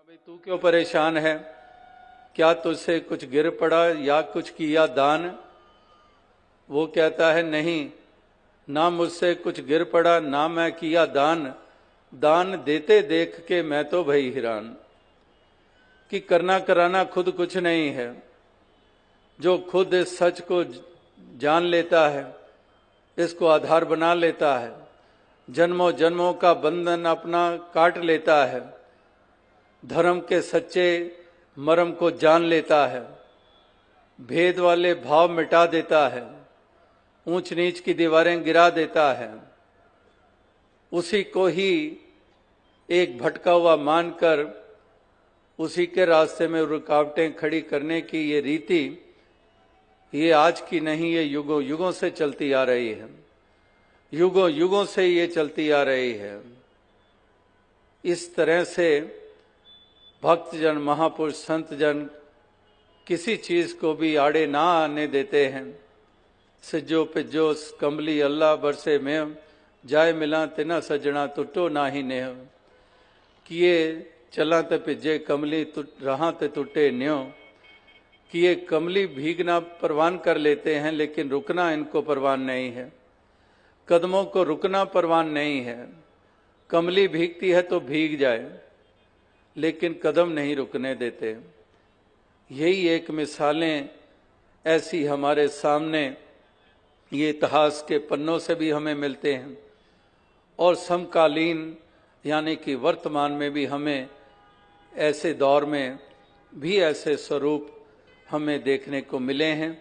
भाई तू क्यों परेशान है? क्या तुझसे कुछ गिर पड़ा या कुछ किया दान? वो कहता है नहीं, ना मुझसे कुछ गिर पड़ा ना मैं किया दान। दान देते देख के मैं तो भई हैरान। कि करना कराना खुद कुछ नहीं है। जो खुद इस सच को जान लेता है, इसको आधार बना लेता है, जन्मों जन्मों का बंधन अपना काट लेता है, धर्म के सच्चे मर्म को जान लेता है, भेद वाले भाव मिटा देता है, ऊंच नीच की दीवारें गिरा देता है, उसी को ही एक भटका हुआ मानकर उसी के रास्ते में रुकावटें खड़ी करने की ये रीति, ये आज की नहीं, ये युगों युगों से चलती आ रही है। युगों युगों से ये चलती आ रही है। इस तरह से भक्तजन, महापुरुष, संतजन किसी चीज को भी आड़े ना आने देते हैं। सिजो पिजो कंबली अल्लाह बरसे में जाए मिला तिना सजना टुटो ना ही नेह। किए चला ते पिजे कमली रहा ते टुटे न्यो। कि ये कमली भीगना परवान कर लेते हैं, लेकिन रुकना इनको परवान नहीं है। कदमों को रुकना परवान नहीं है। कमली भीगती है तो भीग जाए, लेकिन कदम नहीं रुकने देते। यही एक मिसालें ऐसी हमारे सामने ये इतिहास के पन्नों से भी हमें मिलते हैं, और समकालीन यानी कि वर्तमान में भी हमें ऐसे दौर में भी ऐसे स्वरूप हमें देखने को मिले हैं।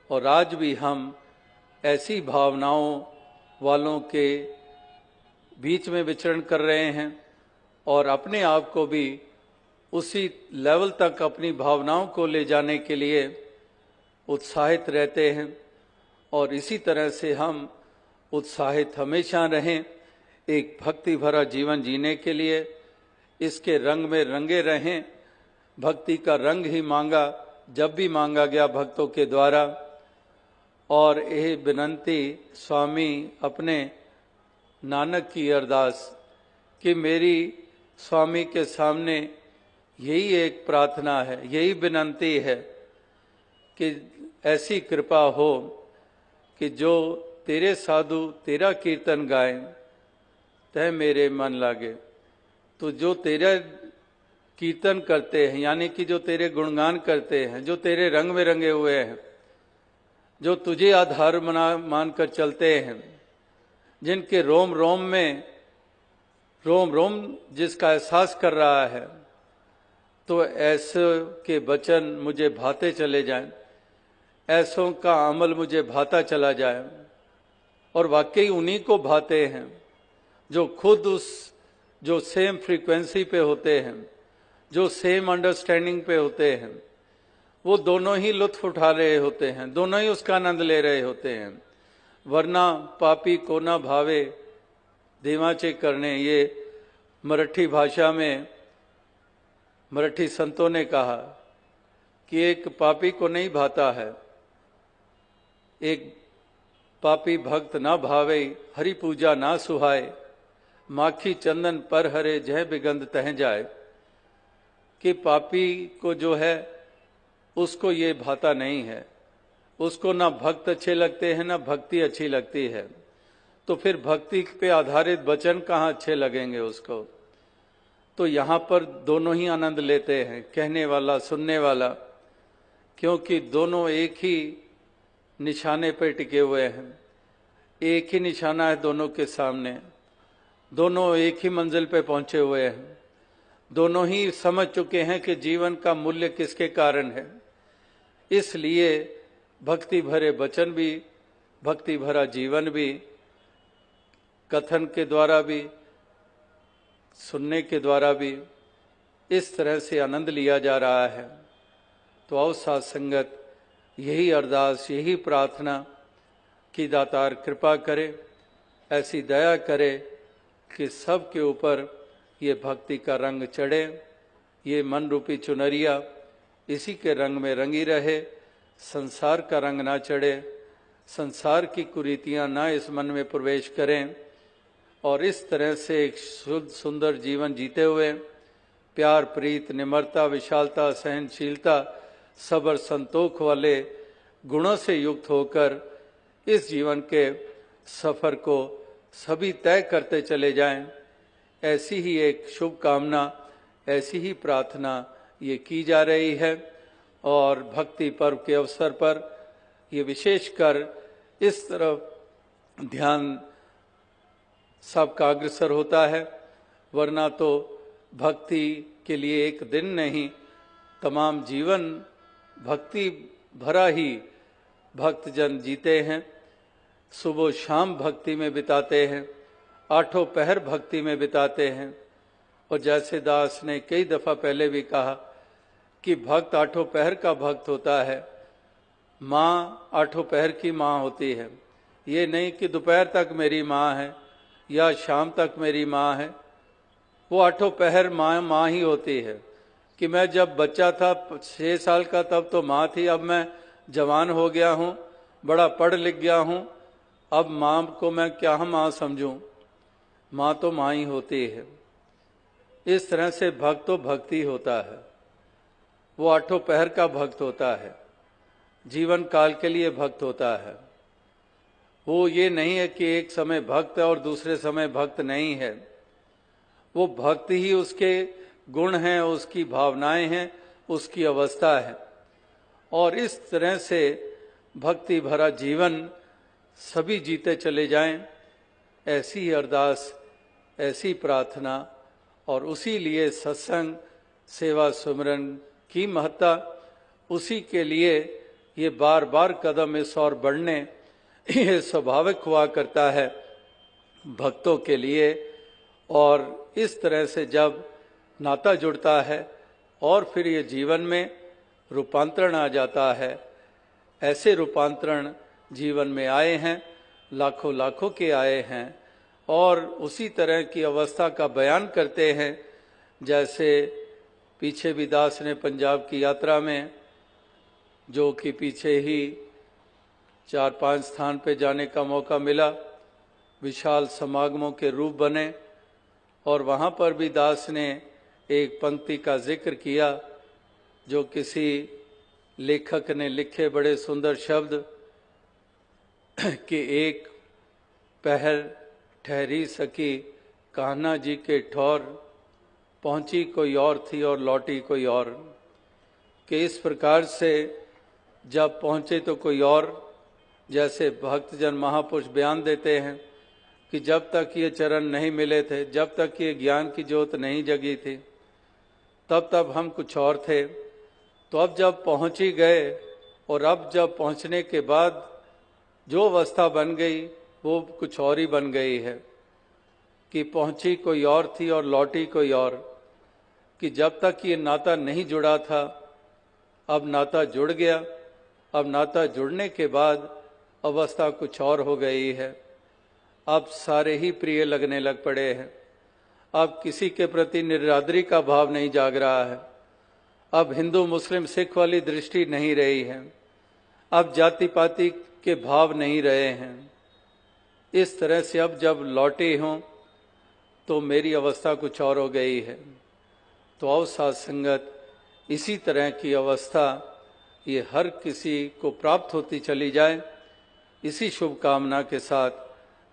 और आज भी हम ऐसी भावनाओं वालों के बीच में विचरण कर रहे हैं, और अपने आप को भी उसी लेवल तक अपनी भावनाओं को ले जाने के लिए उत्साहित रहते हैं। और इसी तरह से हम उत्साहित हमेशा रहें एक भक्ति भरा जीवन जीने के लिए। इसके रंग में रंगे रहें। भक्ति का रंग ही मांगा जब भी मांगा गया भक्तों के द्वारा। और यह विनंती स्वामी अपने नानक की अरदास कि मेरी स्वामी के सामने यही एक प्रार्थना है, यही विनंती है कि ऐसी कृपा हो कि जो तेरे साधु तेरा कीर्तन गाएं तह मेरे मन लागे। तो जो तेरा कीर्तन करते हैं, यानी कि जो तेरे गुणगान करते हैं, जो तेरे रंग में रंगे हुए हैं, जो तुझे आधार मानकर चलते हैं, जिनके रोम रोम में रोम रोम जिसका एहसास कर रहा है, तो ऐसे के वचन मुझे भाते चले जाएं, ऐसों का अमल मुझे भाता चला जाए। और वाकई उन्हीं को भाते हैं जो खुद उस जो सेम फ्रीक्वेंसी पे होते हैं, जो सेम अंडरस्टैंडिंग पे होते हैं। वो दोनों ही लुत्फ उठा रहे होते हैं, दोनों ही उसका आनंद ले रहे होते हैं। वरना पापी को ना भावे देवाचे करने, ये मराठी भाषा में मराठी संतों ने कहा कि एक पापी को नहीं भाता है, एक पापी भक्त ना भावे हरि पूजा ना सुहाए, माखी चंदन पर हरे जह बिगंध तह जाए। कि पापी को जो है उसको ये भाता नहीं है, उसको ना भक्त अच्छे लगते हैं ना भक्ति अच्छी लगती है। तो फिर भक्ति पे आधारित वचन कहाँ अच्छे लगेंगे उसको। तो यहाँ पर दोनों ही आनंद लेते हैं, कहने वाला सुनने वाला, क्योंकि दोनों एक ही निशाने पर टिके हुए हैं। एक ही निशाना है दोनों के सामने, दोनों एक ही मंजिल पे पहुंचे हुए हैं। दोनों ही समझ चुके हैं कि जीवन का मूल्य किसके कारण है। इसलिए भक्ति भरे वचन भी, भक्ति भरा जीवन भी, कथन के द्वारा भी, सुनने के द्वारा भी इस तरह से आनंद लिया जा रहा है। तो आओ साथ संगत यही अरदास, यही प्रार्थना कि दातार कृपा करे, ऐसी दया करे कि सब के ऊपर ये भक्ति का रंग चढ़े, ये मन रूपी चुनरिया इसी के रंग में रंगी रहे, संसार का रंग ना चढ़े, संसार की कुरीतियां ना इस मन में प्रवेश करें। और इस तरह से एक शुद्ध सुंदर जीवन जीते हुए प्यार, प्रीत, निम्रता, विशालता, सहनशीलता, सब्र, संतोख वाले गुणों से युक्त होकर इस जीवन के सफर को सभी तय करते चले जाएं। ऐसी ही एक शुभ कामना, ऐसी ही प्रार्थना ये की जा रही है। और भक्ति पर्व के अवसर पर ये विशेषकर इस तरफ ध्यान सबका अग्रसर होता है, वरना तो भक्ति के लिए एक दिन नहीं, तमाम जीवन भक्ति भरा ही भक्तजन जीते हैं। सुबह शाम भक्ति में बिताते हैं, आठों पहर भक्ति में बिताते हैं। और जैसे दास ने कई दफा पहले भी कहा कि भक्त आठों पहर का भक्त होता है, माँ आठों पहर की माँ होती है। ये नहीं कि दोपहर तक मेरी माँ है या शाम तक मेरी माँ है, वो आठों पहर माँ ही होती है। कि मैं जब बच्चा था 6 साल का तब तो माँ थी, अब मैं जवान हो गया हूँ, बड़ा पढ़ लिख गया हूँ, अब माँ को मैं क्या माँ समझूं? माँ तो माँ ही होती है। इस तरह से भक्त तो भक्ति होता है, वो आठों पहर का भक्त होता है, जीवन काल के लिए भक्त होता है। वो ये नहीं है कि एक समय भक्त है और दूसरे समय भक्त नहीं है। वो भक्त ही उसके गुण हैं, उसकी भावनाएं हैं, उसकी अवस्था है। और इस तरह से भक्ति भरा जीवन सभी जीते चले जाएं, ऐसी ही अरदास, ऐसी प्रार्थना। और उसी लिए सत्संग, सेवा, सुमिरन की महत्ता, उसी के लिए ये बार बार कदम इस ओर बढ़ने ये स्वाभाविक हुआ करता है भक्तों के लिए। और इस तरह से जब नाता जुड़ता है और फिर ये जीवन में रूपांतरण आ जाता है। ऐसे रूपांतरण जीवन में आए हैं, लाखों लाखों के आए हैं। और उसी तरह की अवस्था का बयान करते हैं जैसे पीछे भी दास ने पंजाब की यात्रा में, जो कि पीछे ही 4-5 स्थान पे जाने का मौका मिला, विशाल समागमों के रूप बने। और वहाँ पर भी दास ने एक पंक्ति का जिक्र किया जो किसी लेखक ने लिखे, बड़े सुंदर शब्द कि एक पहर ठहरी सकी कान्हा जी के ठौर, पहुंची कोई और थी और लौटी कोई और। कि इस प्रकार से जब पहुंचे तो कोई और, जैसे भक्तजन महापुरुष बयान देते हैं कि जब तक ये चरण नहीं मिले थे, जब तक ये ज्ञान की ज्योत नहीं जगी थी, तब हम कुछ और थे। तो अब जब पहुंच ही गए और अब जब पहुंचने के बाद जो अवस्था बन गई वो कुछ और ही बन गई है। कि पहुंची कोई और थी और लौटी कोई और। कि जब तक ये नाता नहीं जुड़ा था, अब नाता जुड़ गया। अब नाता जुड़ने के बाद अवस्था कुछ और हो गई है। अब सारे ही प्रिय लगने लग पड़े हैं। अब किसी के प्रति निरादरी का भाव नहीं जाग रहा है। अब हिंदू मुस्लिम सिख वाली दृष्टि नहीं रही है। अब जाति पाति के भाव नहीं रहे हैं। इस तरह से अब जब लौटे हों तो मेरी अवस्था कुछ और हो गई है। तो आओ साथ संगत, इसी तरह की अवस्था ये हर किसी को प्राप्त होती चली जाए। इसी शुभकामना के साथ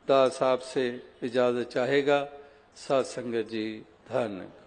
दास आपसे इजाज़त चाहेगा। साथ संगत जी, धन्य।